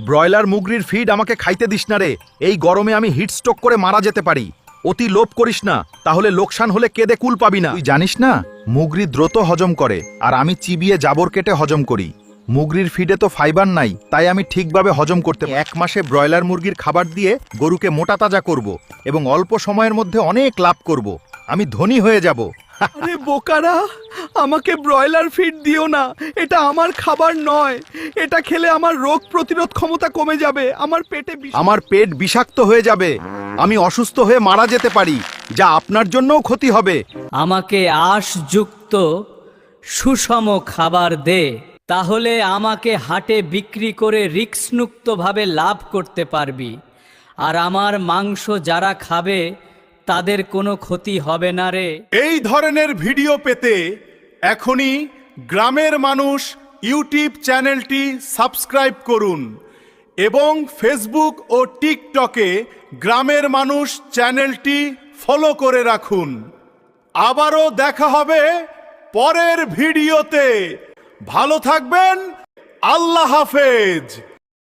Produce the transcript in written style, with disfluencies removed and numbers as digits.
Broiler মুগরির feed আমাকে খাইতে this না রে। এই গরমে আমি হিট স্ট্রোক করে মারা যেতে পারি। অতি লোভ করিস না, তাহলে লোকসান হলে কেঁদে কুল পাবি না। তুই জানিস না মুগরি দ্রুত হজম করে, আর আমি চিবিয়ে জাবর কেটে হজম করি। মুগরির ফিডে তো ফাইবার নাই, তাই আমি ঠিকভাবে হজম করতে। 1 মাসে ব্রয়লার মুরগির খাবার দিয়ে গরুকে মোটা তাজা করব এবং অল্প সময়ের মধ্যে অনেক লাভ করব। আমি ধনী হয়ে যাব। আরে বোকারা, আমাকে ব্রয়লার ফিড দিও না। এটা আমার খাবার নয়। এটা খেলে আমার রোগ প্রতিরোধ ক্ষমতা কমে যাবে, আমার পেট বিষাক্ত হয়ে যাবে, আমি অসুস্থ হয়ে মারা যেতে পারি, যা আপনার জন্যও ক্ষতি হবে। আমাকে আঁশযুক্ত সুষম খাবার দে, তাহলে আমাকে হাটে বিক্রি করে রিস্কমুক্তভাবে লাভ করতে পারবি। আর আমার মাংস যারা খাবে তাদের কোনো ক্ষতি হবে না রে। এই ধরনের ভিডিও পেতে এখনই গ্রামের মানুষ ইউটিউব চ্যানেলটি সাবস্ক্রাইব করুন এবং ফেসবুক ও টিকটকে গ্রামের মানুষ চ্যানেলটি ফলো করে রাখুন। আবারও দেখা হবে পরের ভিডিওতে। ভালো থাকবেন। আল্লাহ হাফেজ।